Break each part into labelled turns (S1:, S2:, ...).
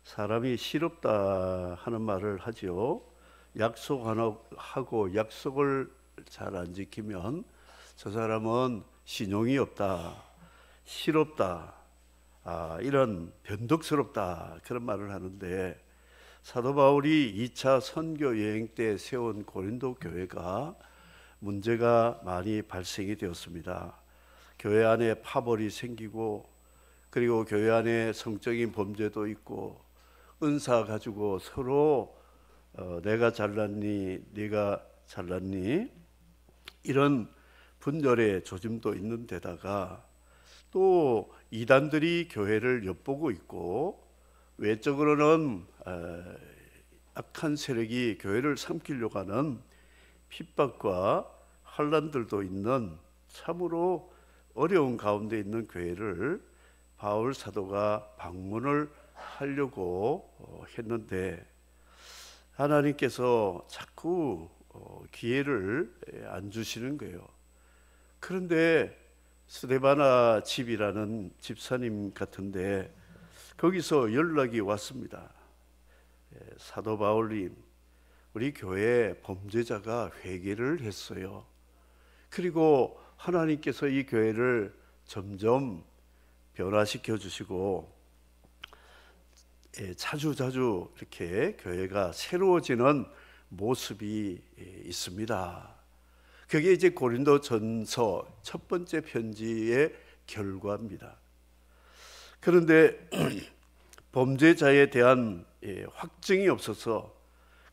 S1: 사람이 실없다 하는 말을 하지요. 약속하고 약속을 잘 안 지키면 저 사람은 신용이 없다, 실없다, 이런 변덕스럽다 그런 말을 하는데, 사도 바울이 2차 선교 여행 때 세운 고린도 교회가 문제가 많이 발생이 되었습니다. 교회 안에 파벌이 생기고, 그리고 교회 안에 성적인 범죄도 있고, 은사 가지고 서로 내가 잘났니 네가 잘났니 이런 분열의 조짐도 있는 데다가, 또 이단들이 교회를 엿보고 있고, 외적으로는 악한 세력이 교회를 삼키려고 하는 핍박과 환난들도 있는 참으로 어려운 가운데 있는 교회를 바울 사도가 방문을 하려고 했는데, 하나님께서 자꾸 기회를 안 주시는 거예요. 그런데 스데바나 집이라는 집사님 같은데 거기서 연락이 왔습니다. 사도 바울님, 우리 교회 범죄자가 회개를 했어요. 그리고 하나님께서 이 교회를 점점 변화시켜 주시고 자주자주 이렇게 교회가 새로워지는 모습이 있습니다. 그게 이제 고린도전서 첫 번째 편지의 결과입니다. 그런데 범죄자에 대한 확증이 없어서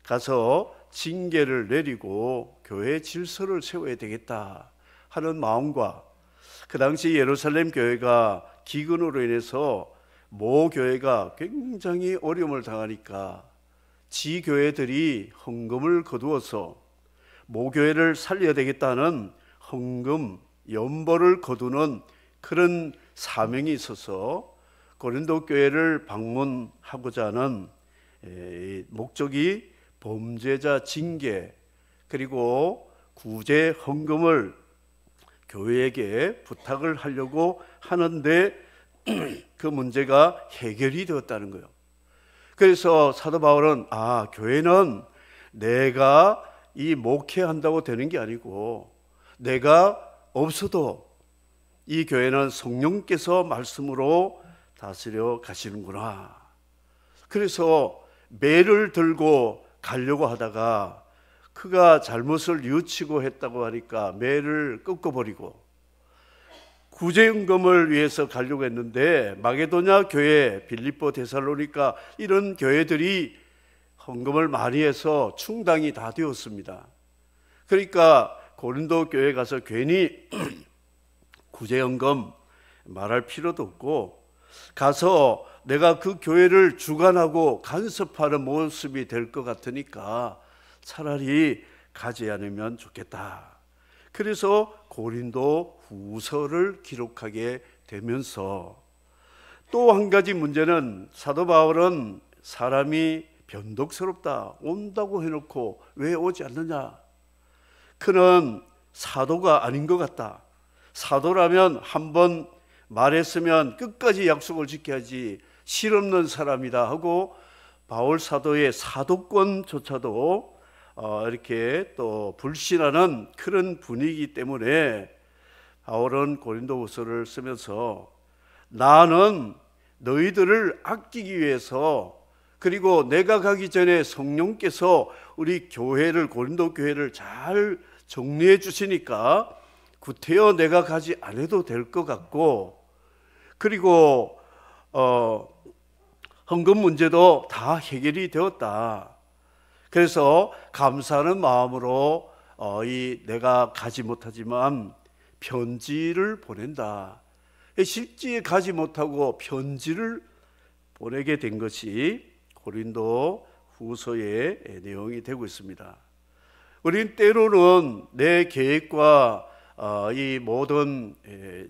S1: 가서 징계를 내리고 교회 질서를 세워야 되겠다 하는 마음과, 그 당시 예루살렘 교회가 기근으로 인해서 모 교회가 굉장히 어려움을 당하니까 지 교회들이 헌금을 거두어서 모 교회를 살려야 되겠다는 헌금 연보를 거두는 그런 사명이 있어서 고린도 교회를 방문하고자 하는 목적이 범죄자 징계 그리고 구제 헌금을 교회에게 부탁을 하려고 하는데 그 문제가 해결이 되었다는 거예요. 그래서 사도 바울은 교회는 내가 이 목회한다고 되는 게 아니고, 내가 없어도 이 교회는 성령께서 말씀으로 다스려 가시는구나. 그래서 매를 들고 가려고 하다가 그가 잘못을 뉘우치고 했다고 하니까 매를 꺾어버리고, 구제연금을 위해서 가려고 했는데 마게도냐 교회, 빌립보, 데살로니가 이런 교회들이 헌금을 많이 해서 충당이 다 되었습니다. 그러니까 고린도 교회 가서 괜히 구제연금 말할 필요도 없고, 가서 내가 그 교회를 주관하고 간섭하는 모습이 될 것 같으니까 차라리 가지 않으면 좋겠다. 그래서 고린도 후서를 기록하게 되면서, 또 한 가지 문제는 사도 바울은 사람이 변덕스럽다, 온다고 해놓고 왜 오지 않느냐, 그는 사도가 아닌 것 같다. 사도라면 한번 말했으면 끝까지 약속을 지켜야지, 실없는 사람이다 하고 바울 사도의 사도권조차도 이렇게 또 불신하는 그런 분위기 때문에 바울은 고린도후서를 쓰면서 나는 너희들을 아끼기 위해서, 그리고 내가 가기 전에 성령께서 우리 교회를, 고린도 교회를 잘 정리해 주시니까 구태여 내가 가지 않아도 될 것 같고, 그리고 헌금 문제도 다 해결이 되었다. 그래서 감사하는 마음으로 내가 가지 못하지만 편지를 보낸다. 실제 가지 못하고 편지를 보내게 된 것이 고린도 후서의 내용이 되고 있습니다. 우린 때로는 내 계획과 이 모든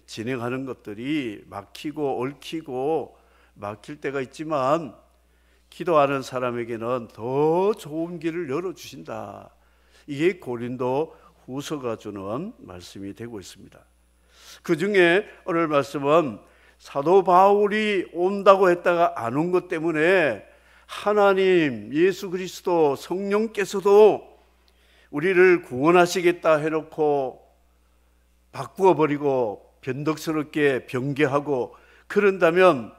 S1: 진행하는 것들이 막히고 얽히고 막힐 때가 있지만, 기도하는 사람에게는 더 좋은 길을 열어주신다. 이게 고린도 후서가 주는 말씀이 되고 있습니다. 그 중에 오늘 말씀은 사도 바울이 온다고 했다가 안 온 것 때문에 하나님 예수 그리스도 성령께서도 우리를 구원하시겠다 해놓고 바꾸어 버리고 변덕스럽게 변개하고 그런다면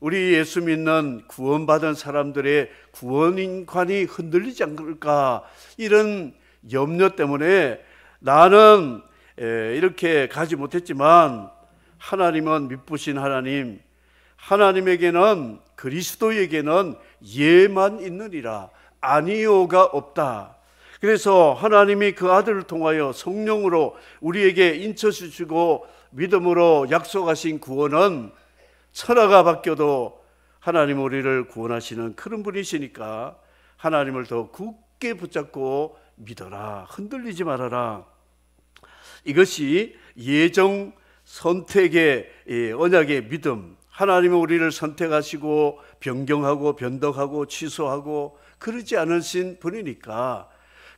S1: 우리 예수 믿는 구원받은 사람들의 구원인관이 흔들리지 않을까, 이런 염려 때문에 나는 이렇게 가지 못했지만 하나님은 미쁘신 하나님, 하나님에게는, 그리스도에게는 예만 있느니라, 아니요가 없다. 그래서 하나님이 그 아들을 통하여 성령으로 우리에게 인쳐주시고 믿음으로 약속하신 구원은 천하가 바뀌어도 하나님 우리를 구원하시는 그런 분이시니까 하나님을 더 굳게 붙잡고 믿어라, 흔들리지 말아라. 이것이 예정 선택의 언약의 믿음, 하나님은 우리를 선택하시고 변경하고 변덕하고 취소하고 그러지 않으신 분이니까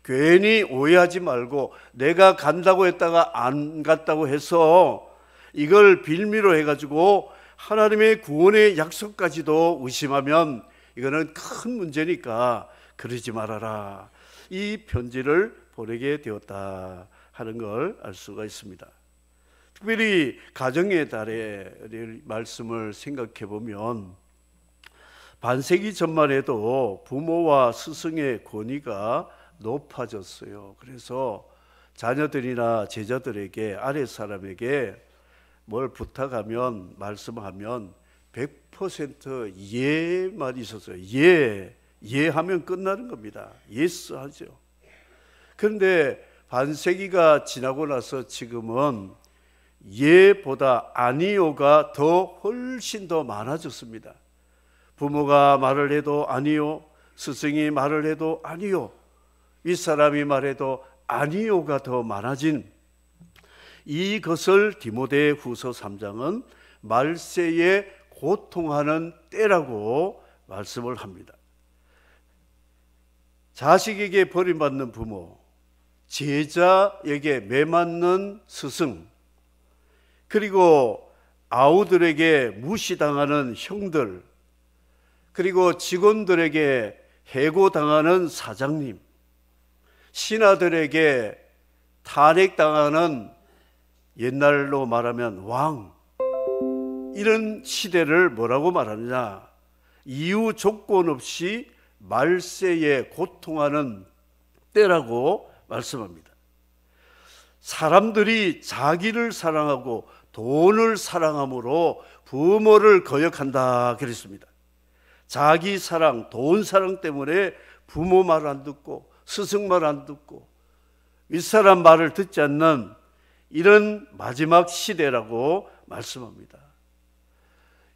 S1: 괜히 오해하지 말고 내가 간다고 했다가 안 갔다고 해서 이걸 빌미로 해가지고 하나님의 구원의 약속까지도 의심하면 이거는 큰 문제니까 그러지 말아라. 이 편지를 보내게 되었다 하는 걸 알 수가 있습니다. 특별히 가정의 달의 말씀을 생각해 보면 반세기 전만 해도 부모와 스승의 권위가 높아졌어요. 그래서 자녀들이나 제자들에게, 아래 사람에게 뭘 부탁하면, 말씀하면 100% 예만 있었어요. 예 하면 끝나는 겁니다. 예스 하죠. 그런데 반세기가 지나고 나서 지금은 예보다 아니요가 훨씬 더 많아졌습니다. 부모가 말을 해도 아니요, 스승이 말을 해도 아니요, 윗사람이 말해도 아니요가 더 많아진 이것을 디모데 후서 3장은 말세에 고통하는 때라고 말씀을 합니다. 자식에게 버림받는 부모, 제자에게 매맞는 스승, 그리고 아우들에게 무시당하는 형들, 그리고 직원들에게 해고당하는 사장님, 신하들에게 탄핵당하는, 옛날로 말하면 왕, 이런 시대를 뭐라고 말하느냐, 이유 조건 없이 말세에 고통하는 때라고 말씀합니다. 사람들이 자기를 사랑하고 돈을 사랑함으로 부모를 거역한다 그랬습니다. 자기 사랑, 돈 사랑 때문에 부모 말 안 듣고 스승 말 안 듣고 윗사람 말을 듣지 않는 이런 마지막 시대라고 말씀합니다.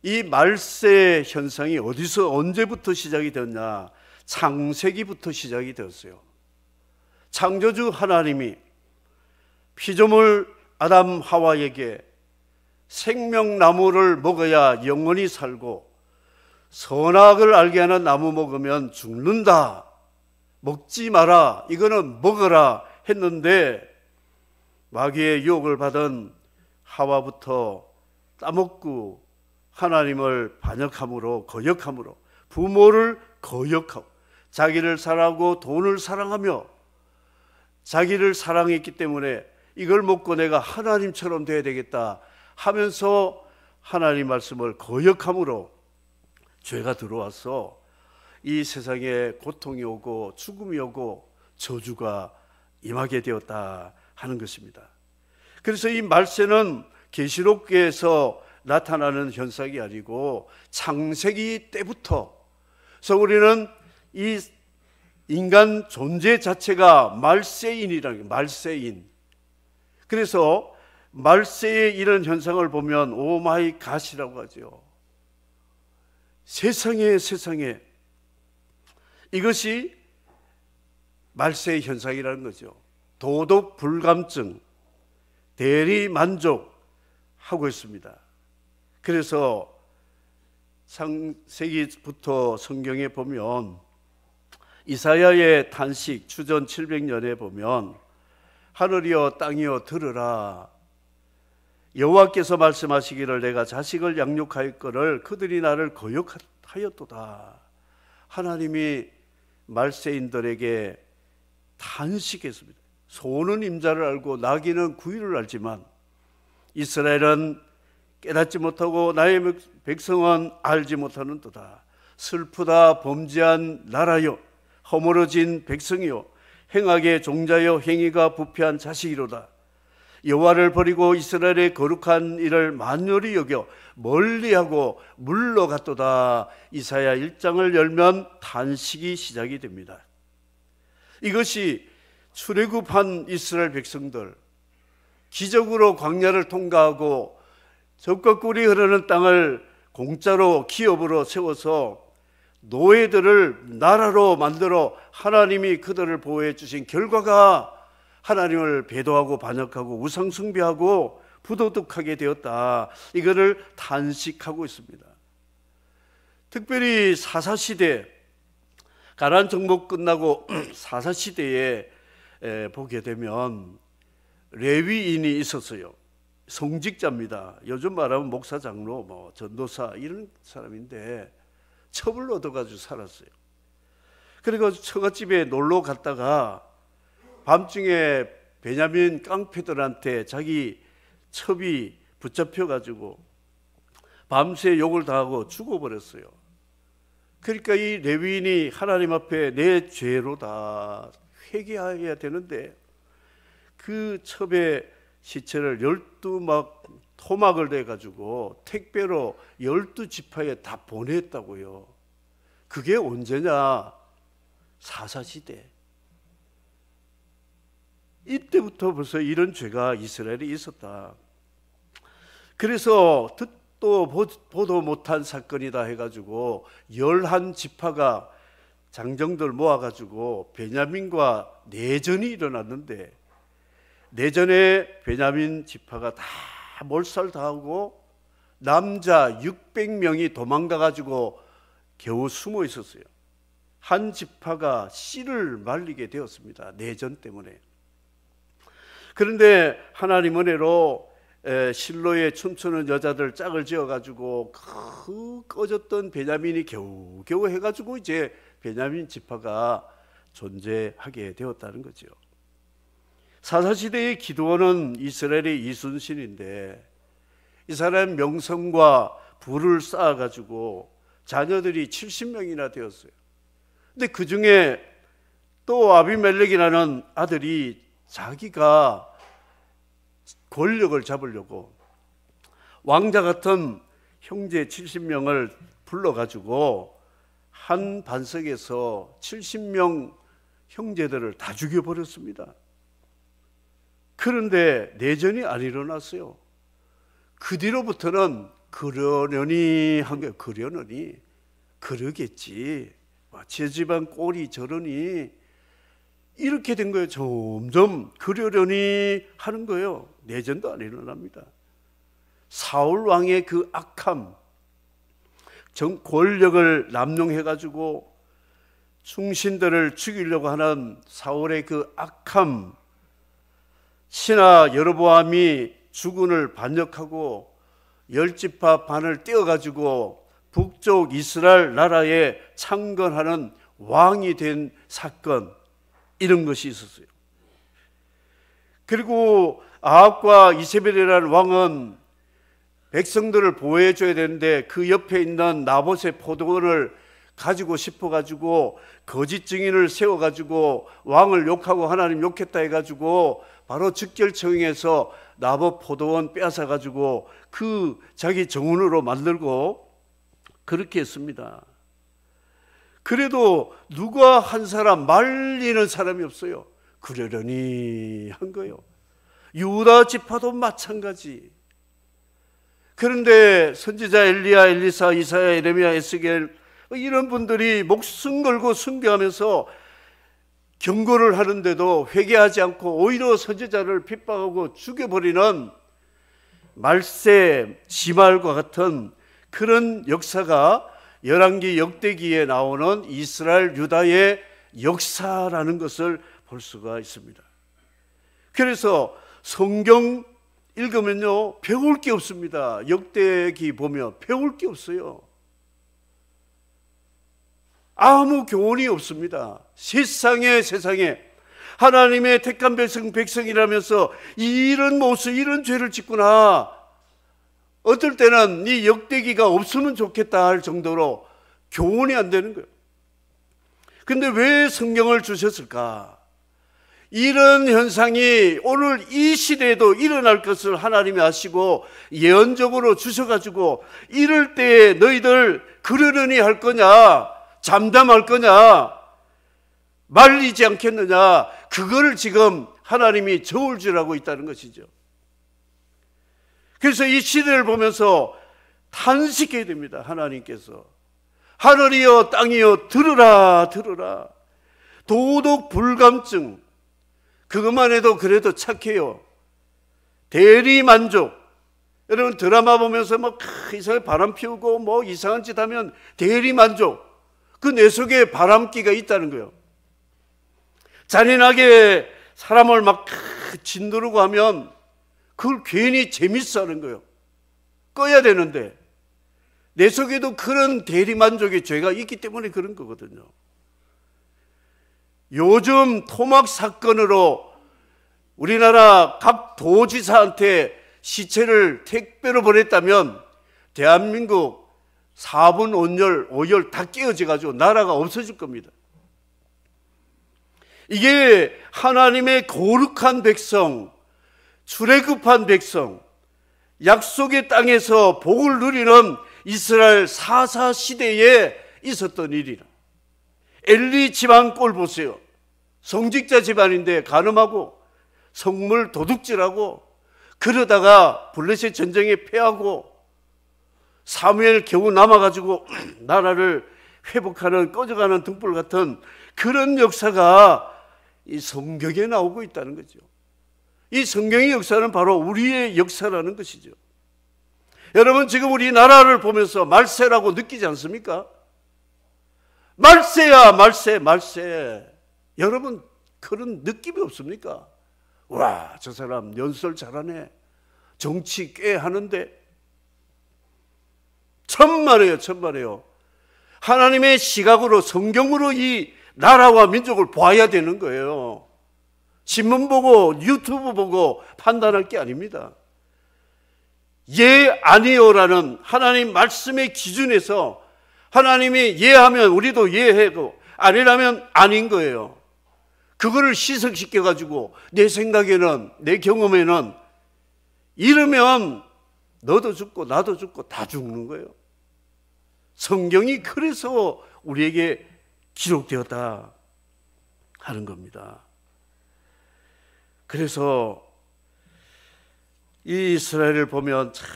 S1: 이 말세 현상이 어디서 언제부터 시작이 되었냐? 창세기부터 시작이 되었어요. 창조주 하나님이 피조물 아담 하와에게 생명나무를 먹어야 영원히 살고 선악을 알게 하는 나무 먹으면 죽는다, 먹지 마라, 이거는 먹어라 했는데 마귀의 유혹을 받은 하와부터 따먹고 하나님을 반역함으로, 거역함으로, 부모를 거역하고 자기를 사랑하고 돈을 사랑하며 자기를 사랑했기 때문에 이걸 먹고 내가 하나님처럼 돼야 되겠다 하면서 하나님 말씀을 거역함으로 죄가 들어와서 이 세상에 고통이 오고 죽음이 오고 저주가 임하게 되었다 하는 것입니다. 그래서 이 말세는 계시록에서 나타나는 현상이 아니고 창세기 때부터, 그래서 우리는 이 인간 존재 자체가 말세인이라는 거예요. 말세인. 그래서 말세의 이런 현상을 보면 오 마이 갓이라고 하죠. 세상에 이것이 말세의 현상이라는 거죠. 도덕 불감증, 대리 만족하고 있습니다. 그래서 창세기부터 성경에 보면 이사야의 탄식 주전 700년에 보면 하늘이여 땅이여 들으라, 여호와께서 말씀하시기를 내가 자식을 양육하였거늘 그들이 나를 거역하였도다 하나님이 말세인들에게 탄식했습니다. 소는 임자를 알고 나귀는 구유를 알지만 이스라엘은 깨닫지 못하고 나의 백성은 알지 못하는도다. 슬프다 범죄한 나라요, 허물어진 백성이요, 행악의 종자요, 행위가 부패한 자식이로다. 여호와를 버리고 이스라엘의 거룩한 일을 만연히 여겨 멀리하고 물러갔도다. 이사야 1장을 열면 탄식이 시작이 됩니다. 이것이 출애굽한 이스라엘 백성들, 기적으로 광야를 통과하고 젖과 꿀이 흐르는 땅을 공짜로 기업으로 세워서 노예들을 나라로 만들어 하나님이 그들을 보호해 주신 결과가 하나님을 배도하고 반역하고 우상숭배하고 부도덕하게 되었다. 이거를 탄식하고 있습니다. 특별히 사사시대, 가나안 정복 끝나고 사사시대에 보게 되면 레위인이 있었어요. 성직자입니다. 요즘 말하면 목사, 장로, 전도사 이런 사람인데 첩을 얻어가지고 살았어요. 그리고 처갓집에 놀러 갔다가 밤중에 베냐민 깡패들한테 자기 첩이 붙잡혀가지고 밤새 욕을 당하고 죽어버렸어요. 그러니까 이 레위인이 하나님 앞에 내 죄로다 회개해야 되는데 그 첩의 시체를 12 토막을 내가지고 택배로 12지파에 다 보냈다고요. 그게 언제냐? 사사시대. 이때부터 벌써 이런 죄가 이스라엘에 있었다. 그래서 듣도 보도 못한 사건이다 해가지고 11지파가 장정들 모아가지고 베냐민과 내전이 일어났는데 내전에 베냐민 지파가 다 몰살당하고 남자 600명이 도망가가지고 겨우 숨어 있었어요. 한 지파가 씨를 말리게 되었습니다. 내전 때문에. 그런데 하나님 은혜로 실로에 춤추는 여자들 짝을 지어가지고 그 꺼졌던 베냐민이 겨우겨우 해가지고 이제 베냐민 지파가 존재하게 되었다는 거죠. 사사시대의 기드온은 이스라엘의 이순신인데 이 사람 명성과 부를 쌓아가지고 자녀들이 70명이나 되었어요. 근데 그 중에 또 아비멜렉이라는 아들이 자기가 권력을 잡으려고 왕자 같은 형제 70명을 불러가지고 한 반석에서 70명 형제들을 다 죽여버렸습니다. 그런데 내전이 안 일어났어요. 그 뒤로부터는 그러려니 한 거예요. 그러려니 그러겠지. 제 집안 꼴이 저러니 이렇게 된 거예요. 점점 그러려니 하는 거예요. 내전도 안 일어납니다. 사울 왕의 그 악함, 권력을 남용해가지고 충신들을 죽이려고 하는 사울의 그 악함, 신하 여로보암이 주군을 반역하고 10지파 반을 떼어가지고 북쪽 이스라엘 나라에 창건하는 왕이 된 사건, 이런 것이 있었어요. 그리고 아합과 이세벨이라는 왕은 백성들을 보호해 줘야 되는데 그 옆에 있는 나봇의 포도원을 가지고 싶어가지고 거짓 증인을 세워가지고 왕을 욕하고 하나님 욕했다 해가지고 바로 즉결청에서 나봇 포도원 빼앗아가지고 그 자기 정원으로 만들고 그렇게 했습니다. 그래도 누가 한 사람 말리는 사람이 없어요. 그러려니 한 거예요. 유다 지파도 마찬가지. 그런데 선지자 엘리야, 엘리사, 이사야, 예레미야, 에스겔 이런 분들이 목숨 걸고 순교하면서 경고를 하는데도 회개하지 않고 오히려 선지자를 핍박하고 죽여버리는 말세 지말과 같은 그런 역사가 열왕기 역대기에 나오는 이스라엘 유다의 역사라는 것을 볼 수가 있습니다. 그래서 성경 읽으면요 배울 게 없습니다. 역대기 보면 배울 게 없어요. 아무 교훈이 없습니다. 세상에 하나님의 택한 백성이라면서 이런 모습, 이런 죄를 짓구나. 어떨 때는 이 역대기가 없으면 좋겠다 할 정도로 교훈이 안 되는 거예요. 근데 왜 성경을 주셨을까? 이런 현상이 오늘 이 시대에도 일어날 것을 하나님이 아시고 예언적으로 주셔가지고 이럴 때 너희들 그러려니 할 거냐, 잠잠할 거냐, 말리지 않겠느냐, 그걸 지금 하나님이 저울질하고 있다는 것이죠. 그래서 이 시대를 보면서 탄식해야 됩니다. 하나님께서 하늘이여 땅이여 들으라. 도덕 불감증, 그것만 해도 그래도 착해요. 대리만족. 여러분 드라마 보면서 막 이상하게 바람 피우고 뭐 이상한 짓 하면 대리만족, 그 내 속에 바람기가 있다는 거예요. 잔인하게 사람을 막 짓누르고 하면 그걸 괜히 재밌어 하는 거예요. 꺼야 되는데 내 속에도 그런 대리만족의 죄가 있기 때문에 그런 거거든요. 요즘 토막 사건으로 우리나라 각 도지사한테 시체를 택배로 보냈다면 대한민국 4분 5열 다 깨어져가지고 나라가 없어질 겁니다. 이게 하나님의 거룩한 백성, 출애굽한 백성, 약속의 땅에서 복을 누리는 이스라엘 사사 시대에 있었던 일이라. 엘리 집안 꼴 보세요. 성직자 집안인데 간음하고 성물 도둑질하고 그러다가 블레셋 전쟁에 패하고 사무엘 겨우 남아가지고 나라를 회복하는 꺼져가는 등불 같은 그런 역사가 이 성경에 나오고 있다는 거죠. 이 성경의 역사는 바로 우리의 역사라는 것이죠. 여러분 지금 우리나라를 보면서 말세라고 느끼지 않습니까? 말세야 말세. 여러분 그런 느낌이 없습니까? 와, 저 사람 연설 잘하네, 정치 꽤 하는데. 천만에요. 하나님의 시각으로 성경으로 이 나라와 민족을 봐야 되는 거예요. 신문 보고 유튜브 보고 판단할 게 아닙니다. 예 아니요라는 하나님 말씀의 기준에서 하나님이 예하면 우리도 예하고 아니라면 아닌 거예요. 그거를 시석시켜가지고 내 생각에는, 내 경험에는 이러면 너도 죽고 나도 죽고 다 죽는 거예요. 성경이 그래서 우리에게 기록되었다 하는 겁니다. 그래서 이 이스라엘을 보면 참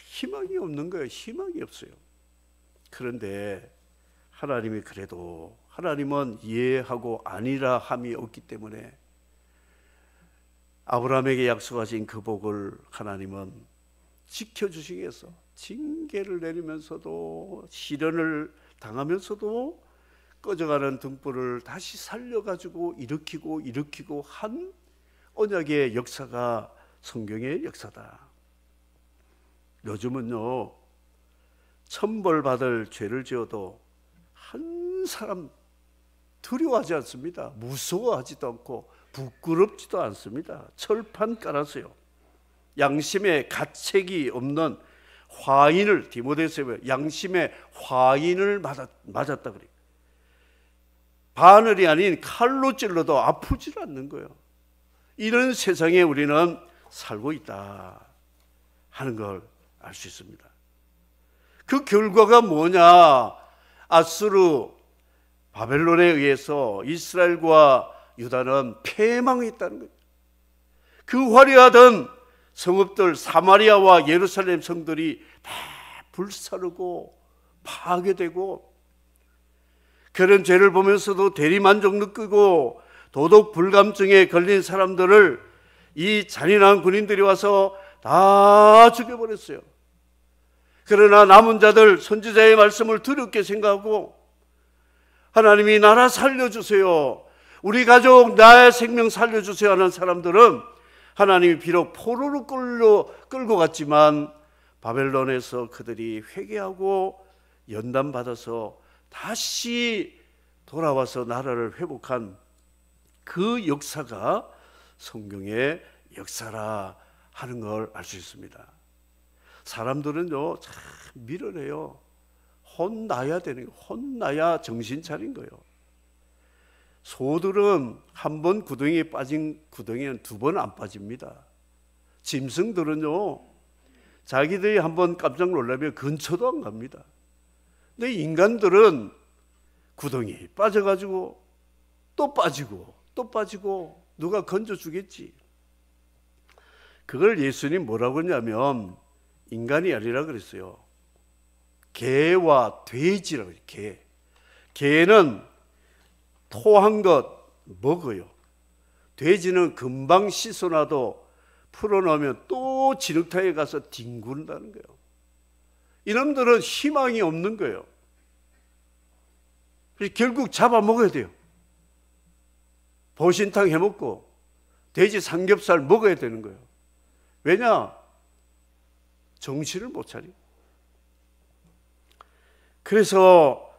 S1: 희망이 없는 거예요. 희망이 없어요. 그런데 하나님이 그래도, 하나님은 예하고 아니라 함이 없기 때문에 아브라함에게 약속하신 그 복을 하나님은 지켜주시기 위해서 징계를 내리면서도, 시련을 당하면서도 꺼져가는 등불을 다시 살려가지고 일으키고 한 언약의 역사가 성경의 역사다. 요즘은요, 천벌받을 죄를 지어도 한 사람 두려워하지 않습니다. 무서워하지도 않고 부끄럽지도 않습니다. 철판 깔아서요, 양심의 가책이 없는 화인을, 디모데서에 양심의 화인을 맞았다 그래요. 바늘이 아닌 칼로 찔러도 아프지 않는 거예요. 이런 세상에 우리는 살고 있다 하는 걸 알 수 있습니다. 그 결과가 뭐냐? 아수르, 바벨론에 의해서 이스라엘과 유다는 패망했다는 거예요. 그 화려하던 성읍들, 사마리아와 예루살렘 성들이 다 불사르고 파괴되고, 그런 죄를 보면서도 대리만족 느끼고 도덕 불감증에 걸린 사람들을 이 잔인한 군인들이 와서 다 죽여버렸어요. 그러나 남은 자들, 선지자의 말씀을 두렵게 생각하고 하나님이 나라 살려주세요, 우리 가족 나의 생명 살려주세요 하는 사람들은 하나님이 비록 포로로 끌고 갔지만 바벨론에서 그들이 회개하고 연단받아서 다시 돌아와서 나라를 회복한 그 역사가 성경의 역사라 하는 걸 알 수 있습니다. 사람들은요 참 밀어내요. 혼나야 되는 거예요. 혼나야 정신 차린 거예요. 소들은 한 번 구덩이에 빠진 구덩이는 두 번 안 빠집니다. 짐승들은요 자기들이 한 번 깜짝 놀라면 근처도 안 갑니다. 근데 인간들은 구덩이에 빠져가지고 또 빠지고 또 빠지고 누가 건져주겠지. 그걸 예수님 뭐라고 했냐면 인간이 아니라 그랬어요. 개와 돼지라고 해요. 개는 토한 것 먹어요. 돼지는 금방 씻어놔도 풀어놓으면 또 진흙탕에 가서 뒹구른다는 거예요. 이놈들은 희망이 없는 거예요. 그래서 결국 잡아먹어야 돼요. 보신탕 해먹고 돼지 삼겹살 먹어야 되는 거예요. 왜냐? 정신을 못 차려. 그래서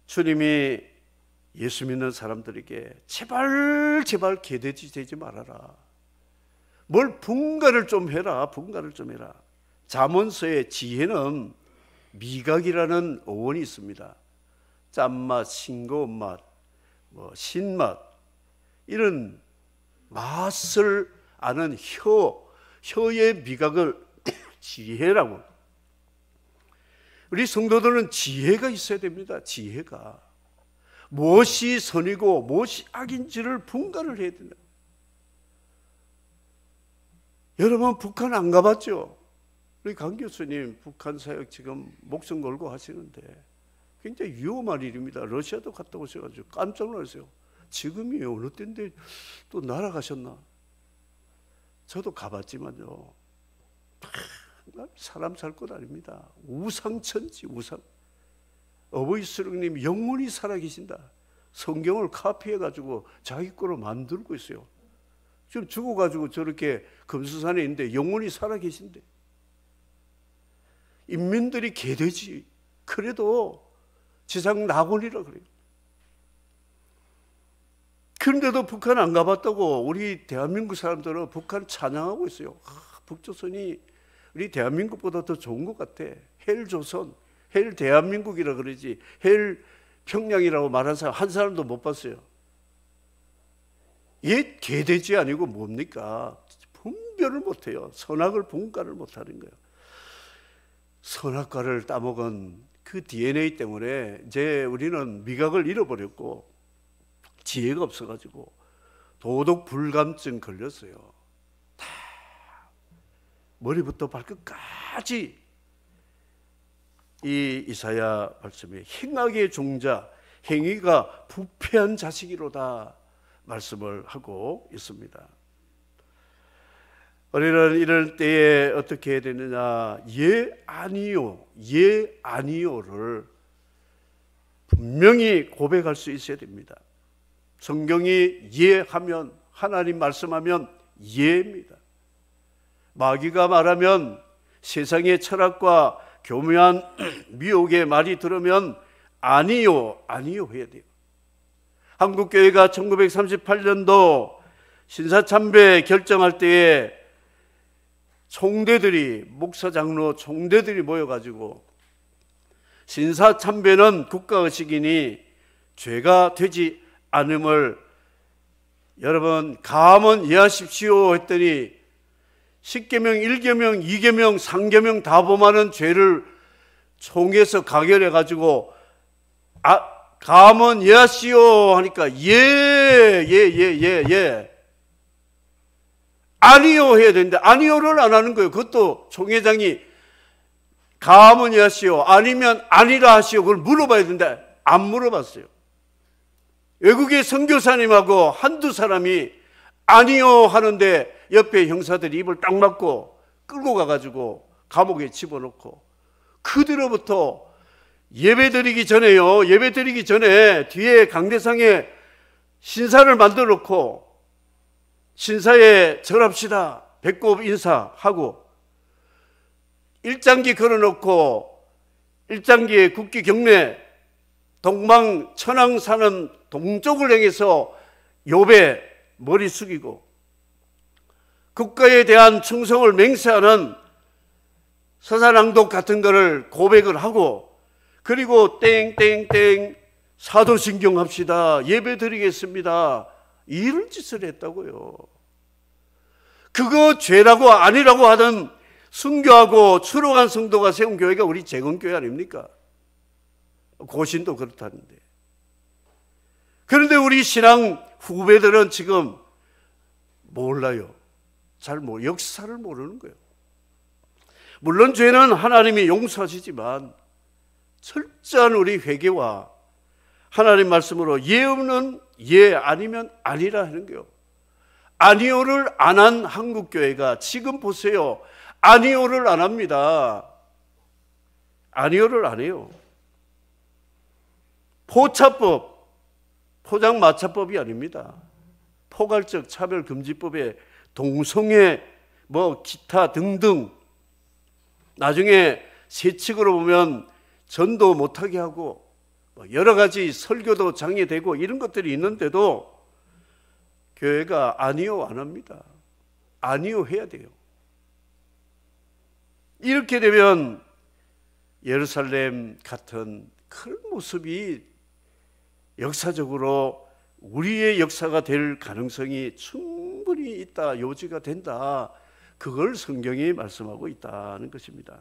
S1: 주님이 예수 믿는 사람들에게 제발 개돼지 되지 말아라. 뭘 분가를 좀 해라. 분가를 좀 해라. 잠언서의 지혜는 미각이라는 어원이 있습니다. 짠맛, 싱거운 맛, 신맛 이런 맛을 아는 혀의 미각을 지혜라고. 우리 성도들은 지혜가 있어야 됩니다. 지혜가 무엇이 선이고 무엇이 악인지를 분간을 해야 된다. 여러분 북한 안 가봤죠? 우리 강 교수님 북한 사역 지금 목숨 걸고 하시는데 굉장히 위험한 일입니다. 러시아도 갔다 오셔가지고 깜짝 놀랐어요. 지금이 어느 때인데 또 날아가셨나? 저도 가봤지만요. 사람 살 것 아닙니다. 우상천지 우상. 어버이 수령님 영원히 살아계신다. 성경을 카피해가지고 자기 거로 만들고 있어요. 지금 죽어가지고 저렇게 금수산에 있는데 영원히 살아계신대. 인민들이 개돼지. 그래도 지상 낙원이라 그래요. 그런데도 북한 안 가봤다고 우리 대한민국 사람들은 북한 찬양하고 있어요. 북조선이 우리 대한민국보다 더 좋은 것 같아. 헬조선, 헬 대한민국이라 그러지 헬 평양이라고 말한 사람 한 사람도 못 봤어요. 옛 개돼지 아니고 뭡니까? 분별을 못해요. 선악을 분간을 못하는 거예요. 선악과를 따먹은 그 DNA 때문에 이제 우리는 미각을 잃어버렸고 지혜가 없어가지고 도덕 불감증 걸렸어요. 다 머리부터 발끝까지 이 이사야 말씀에 행악의 종자, 행위가 부패한 자식이로다 말씀을 하고 있습니다. 우리는 이럴 때에 어떻게 해야 되느냐? 예 아니요, 예 아니요를 분명히 고백할 수 있어야 됩니다. 성경이 예하면, 하나님 말씀하면 예입니다. 마귀가 말하면, 세상의 철학과 교묘한 미혹의 말이 들으면 아니요, 아니요 해야 돼요. 한국교회가 1938년도 신사참배 결정할 때에 총대들이, 목사 장로 총대들이 모여가지고 신사참배는 국가의식이니 죄가 되지 않음을 여러분 감은 이해하십시오 했더니 10계명, 1계명, 2계명, 3계명 다 범하는 죄를 총에서 가결해가지고 감은 이해하시오 하니까 예 아니요 해야 되는데 아니요를 안 하는 거예요. 그것도 총회장이 감은 이해하시오 아니면 아니라 하시오 그걸 물어봐야 되는데 안 물어봤어요. 외국의 선교사님하고 한두 사람이 아니요 하는데 옆에 형사들이 입을 딱 막고 끌고 가가지고 감옥에 집어넣고 그 뒤로부터 예배드리기 전에요. 예배드리기 전에 뒤에 강대상에 신사를 만들어 놓고 신사에 절합시다. 배꼽 인사하고 일장기 걸어놓고 일장기에 국기 경례 동방 천왕 사는 동족을 향해서 욥의 머리 숙이고 국가에 대한 충성을 맹세하는 서사낭독 같은 거를 고백을 하고, 그리고 땡땡땡 사도신경 합시다, 예배 드리겠습니다, 이런 짓을 했다고요. 그거 죄라고 아니라고 하던 순교하고 추록한 성도가 세운 교회가 우리 재건교회 아닙니까? 고신도 그렇다는데. 그런데 우리 신앙 후배들은 지금 몰라요. 역사를 모르는 거예요. 물론 죄는 하나님이 용서하시지만 철저한 우리 회개와 하나님 말씀으로 예 없는 예, 아니면 아니라 하는 거예요. 아니오를 안 한 한국교회가 지금 보세요. 아니오를 안 합니다. 아니오를 안 해요. 포차법, 포장마차법이 아닙니다. 포괄적 차별금지법에 동성애, 기타 등등, 나중에 세칙으로 보면 전도 못하게 하고 여러 가지 설교도 장애되고 이런 것들이 있는데도 교회가 아니요 안 합니다. 아니요 해야 돼요. 이렇게 되면 예루살렘 같은 그런 모습이 역사적으로 우리의 역사가 될 가능성이 충분히 있다, 요지가 된다, 그걸 성경이 말씀하고 있다는 것입니다.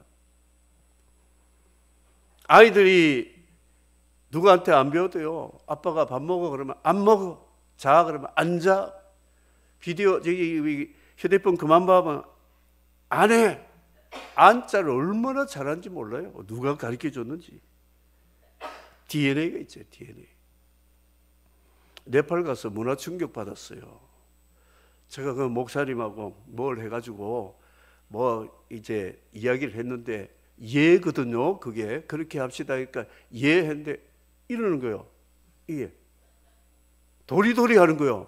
S1: 아이들이 누구한테 안 배워도요, 아빠가 밥 먹어 그러면 안 먹어, 자 그러면 안 자, 비디오 휴대폰 그만 봐봐, 안 해. 안자를 얼마나 잘하는지 몰라요. 누가 가르쳐 줬는지. DNA가 있죠, DNA. 네팔 가서 문화 충격 받았어요. 제가 그 목사님하고 뭘 해가지고 이제 이야기를 했는데 예거든요. 그게 그렇게 합시다. 그러니까 예 했는데 이러는 거예요. 이게 도리도리 하는 거예요.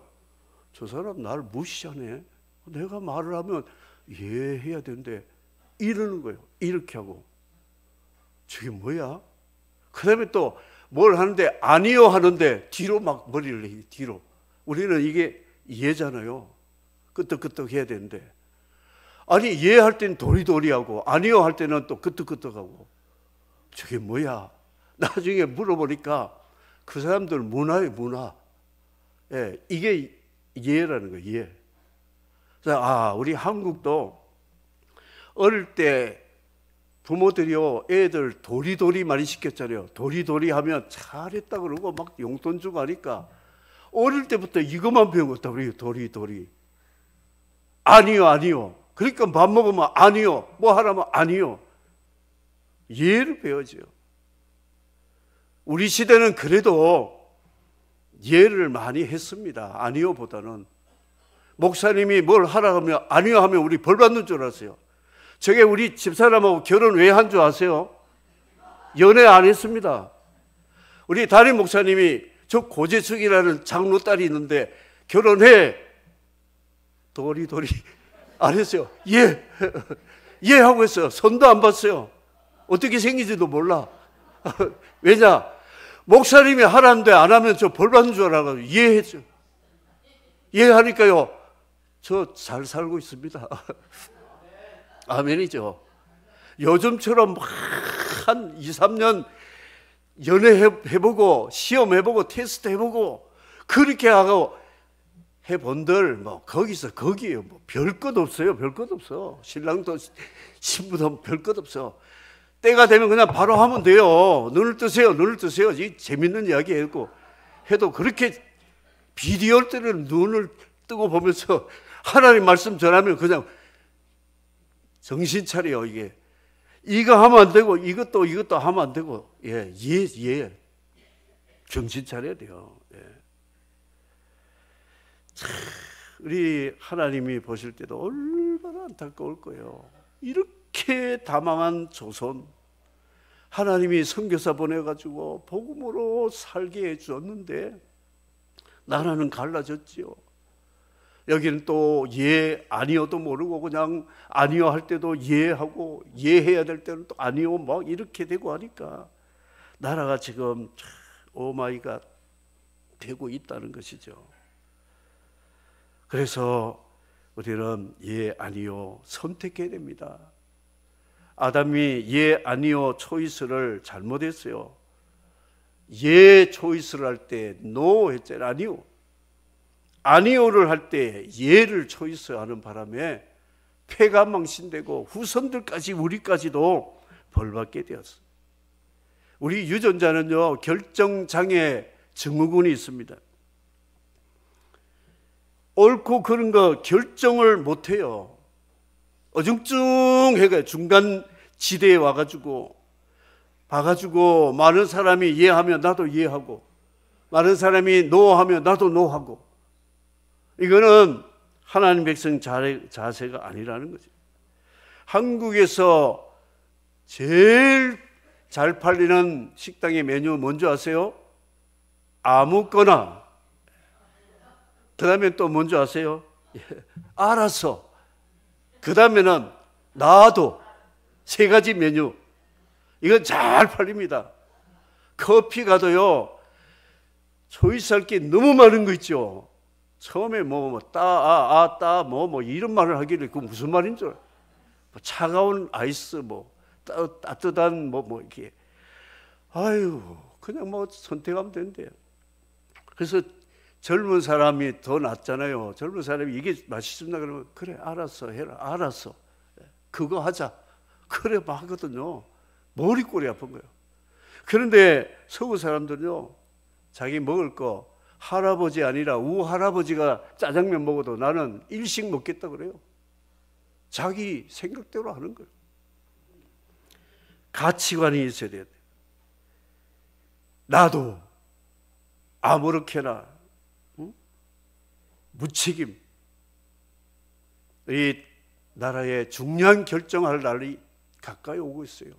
S1: 저 사람 나를 무시하네. 내가 말을 하면 예 해야 되는데 이러는 거예요. 이렇게 하고. 저게 뭐야? 그 다음에 또 뭘 하는데 아니요 하는데 뒤로 막 머리를 해. 뒤로. 우리는 이게 예잖아요. 끄떡끄떡 해야 되는데, 아니 예 할 때는 도리도리하고 아니요 할 때는 또 끄떡끄떡하고. 저게 뭐야? 나중에 물어보니까 그 사람들 문화예요, 문화. 예, 이게 예라는 거예요, 예. 그래서 우리 한국도 어릴 때 부모들이요, 애들 도리도리 많이 시켰잖아요. 도리도리 하면 잘했다 그러고 막 용돈 주고 하니까 어릴 때부터 이것만 배웠다 그래요. 도리도리. 아니요, 아니요. 그러니까 밥 먹으면 아니요, 뭐 하라면 아니요. 예를 배워줘요. 우리 시대는 그래도 예를 많이 했습니다. 아니요보다는. 목사님이 뭘 하라고 하면 아니요 하면 우리 벌 받는 줄 알았어요. 저게 우리 집사람하고 결혼 왜 한 줄 아세요? 연애 안 했습니다. 우리 담임 목사님이 저 고재숙이라는 장로 딸이 있는데 결혼해. 도리도리 안 했어요. 예. 예 하고 했어요. 손도 안 봤어요. 어떻게 생긴지도 몰라. 왜냐? 목사님이 하라는데 안 하면 저 벌 받는 줄 알아가지고 예 했죠. 예 하니까요, 저 잘 살고 있습니다. 아멘이죠. 요즘처럼 한 2, 3년 연애해보고 시험해보고 테스트 해보고 그렇게 하고 해본들 거기에요. 별 것 없어요. 별 것 없어. 신랑도 신부도 별 것 없어. 때가 되면 그냥 바로 하면 돼요. 눈을 뜨세요. 눈을 뜨세요. 이 재밌는 이야기 해도 그렇게 비디오 때는 눈을 뜨고 보면서 하나님 말씀 전하면 그냥 정신 차려요. 이거 하면 안 되고 이것도 하면 안 되고. 예. 정신 차려야 돼요. 예. 우리 하나님이 보실 때도 얼마나 안타까울 거예요. 이렇게 다망한 조선, 하나님이 선교사 보내가지고 복음으로 살게 해주었는데 나라는 갈라졌지요. 여기는 또 예, 아니요도 모르고 그냥 아니요 할 때도 예 하고 예 해야 될 때는 또 아니요 막 이렇게 되고 하니까 나라가 지금 오마이갓 되고 있다는 것이죠. 그래서 우리는 예 아니요 선택해야 됩니다. 아담이 예 아니요 초이스를 잘못했어요. 예 초이스를 할 때 노 했잖아요. 아니요. 아니요를 할 때 예를 초이스하는 바람에 폐가 망신되고 후손들까지 우리까지도 벌받게 되었어요. 우리 유전자는요 결정장애 증후군이 있습니다. 옳고 그른 거 결정을 못해요. 어중중해가 중간 지대에 와가지고 봐가지고 많은 사람이 예하면 나도 예하고 많은 사람이 노하면 나도 노하고 이거는 하나님 백성 자세가 아니라는 거죠. 한국에서 제일 잘 팔리는 식당의 메뉴 뭔지 아세요? 아무거나. 그 다음에 또 뭔지 아세요? 알아서. 그 다음에는 나도. 세 가지 메뉴. 이건 잘 팔립니다. 커피 가도요 초이스할 게 너무 많은 거 있죠. 처음에 이런 말을 하길래 그 무슨 말인 줄 알아요. 차가운 아이스 따뜻한 이렇게 그냥 선택하면 된대요. 그래서 젊은 사람이 더 낫잖아요. 젊은 사람이 이게 맛있습니다 그러면 그래 알았어 해라. 알았어 그거 하자. 그래 막 하거든요. 머리꼬리 아픈 거예요. 그런데 서구 사람들은요 자기 먹을 거 할아버지 아니라 우할아버지가 짜장면 먹어도 나는 일식 먹겠다 그래요. 자기 생각대로 하는 거예요. 가치관이 있어야 돼요. 나도 아무렇게나 무책임. 이 나라의 중요한 결정할 날이 가까이 오고 있어요.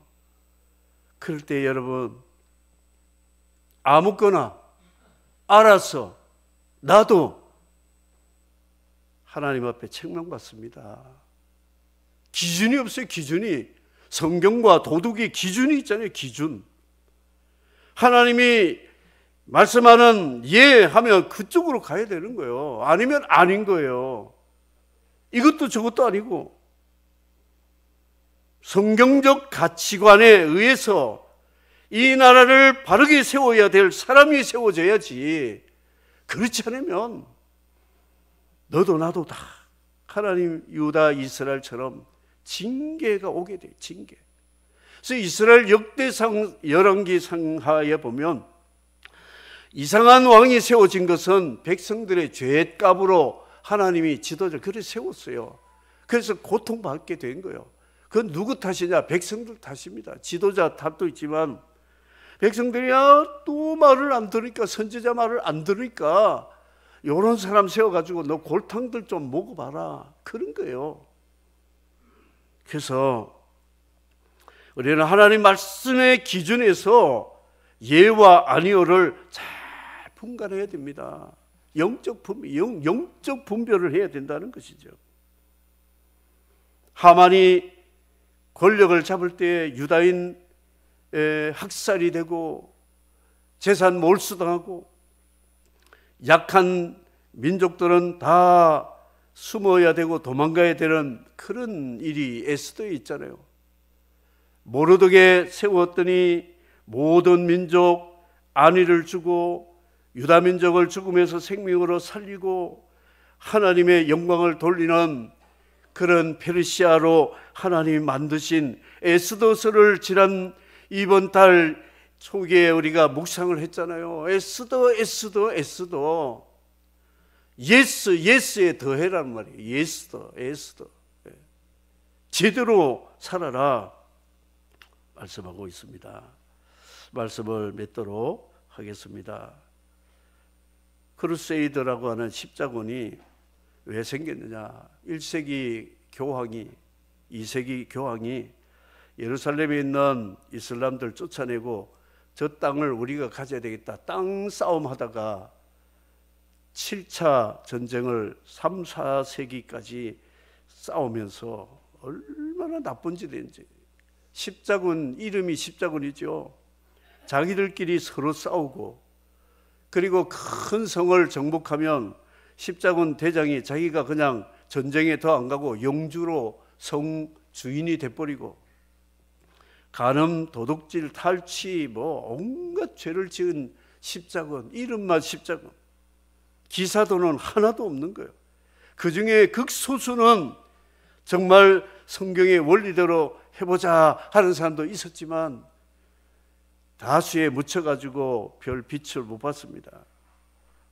S1: 그럴 때 여러분 아무거나 알아서 나도 하나님 앞에 책망받습니다. 기준이 없어요. 기준이. 성경과 도덕의 기준이 있잖아요. 기준. 하나님이 말씀하는 예 하면 그쪽으로 가야 되는 거예요. 아니면 아닌 거예요. 이것도 저것도 아니고 성경적 가치관에 의해서 이 나라를 바르게 세워야 될 사람이 세워져야지. 그렇지 않으면 너도 나도 다 하나님 유다 이스라엘처럼 징계가 오게 돼요. 징계. 그래서 이스라엘 역대상 열왕기 상하에 보면 이상한 왕이 세워진 것은 백성들의 죄값으로 하나님이 지도자를 그래 세웠어요. 그래서 고통받게 된 거예요. 그건 누구 탓이냐? 백성들 탓입니다. 지도자 탓도 있지만 백성들이 또 말을 안 들으니까, 선지자 말을 안 들으니까 이런 사람 세워가지고 너 골탕들 좀 먹어봐라, 그런 거예요. 그래서 우리는 하나님 말씀의 기준에서 예와 아니오를 잘 분간해야 됩니다. 영적 분별을 해야 된다는 것이죠. 하만이 권력을 잡을 때 유다인 학살이 되고 재산 몰수당하고 약한 민족들은 다 숨어야 되고 도망가야 되는 그런 일이 에스더에 있잖아요. 모르드게 세웠더니 모든 민족 안위를 주고 유다 민족을 죽음에서 생명으로 살리고 하나님의 영광을 돌리는 그런 페르시아로 하나님이 만드신 에스더서를 지난 이번 달 초기에 우리가 묵상을 했잖아요. 에스더 예스에 더해라는 말이에요. 에스더 제대로 살아라 말씀하고 있습니다. 말씀을 맺도록 하겠습니다. 크루세이더라고 하는 십자군이 왜 생겼느냐? 1세기 교황이 2세기 교황이 예루살렘에 있는 이슬람들 쫓아내고 저 땅을 우리가 가져야 되겠다, 땅 싸움 하다가 7차 전쟁을 3, 4세기까지 싸우면서 얼마나 나쁜 짓을 했는지. 십자군, 이름이 십자군이죠. 자기들끼리 서로 싸우고 그리고 큰 성을 정복하면 십자군 대장이 자기가 그냥 전쟁에 더 안 가고 영주로 성 주인이 돼버리고, 간음, 도둑질, 탈취, 온갖 죄를 지은 십자군, 이름만 십자군, 기사도는 하나도 없는 거예요. 그 중에 극소수는 정말 성경의 원리대로 해보자 하는 사람도 있었지만 다수에 묻혀가지고 별 빛을 못 봤습니다.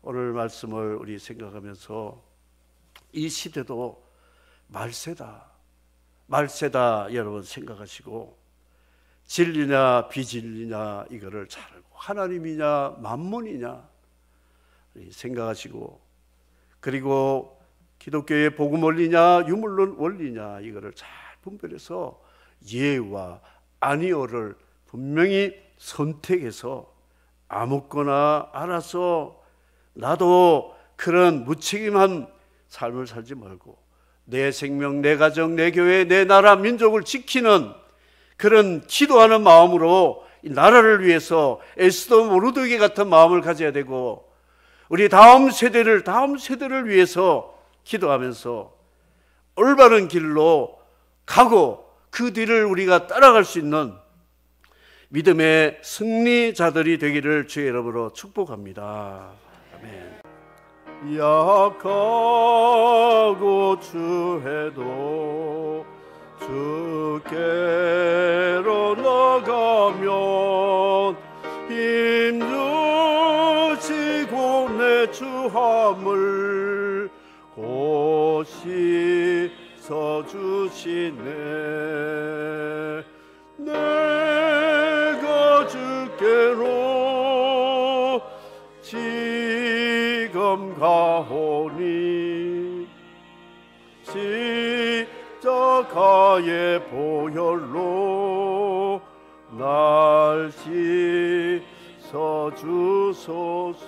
S1: 오늘 말씀을 우리 생각하면서 이 시대도 말세다 여러분 생각하시고, 진리냐 비진리냐 이거를 잘 알고, 하나님이냐 만몬이냐 생각하시고, 그리고 기독교의 복음 원리냐 유물론 원리냐 이거를 잘 분별해서 예와 아니오를 분명히 선택해서 아무거나 알아서 나도 그런 무책임한 삶을 살지 말고 내 생명, 내 가정, 내 교회, 내 나라, 민족을 지키는 그런 기도하는 마음으로 이 나라를 위해서 에스더 모르드게 같은 마음을 가져야 되고, 우리 다음 세대를 위해서 기도하면서 올바른 길로 가고 그 뒤를 우리가 따라갈 수 있는 믿음의 승리자들이 되기를 주의 이름으로 축복합니다. 아멘. 약하고 추해도 주께로 나가면 힘주시고 내 주함을 고시 서주시네. 내가 주께로 지금 가오니 십자가의 보혈로 날 씻어주소서.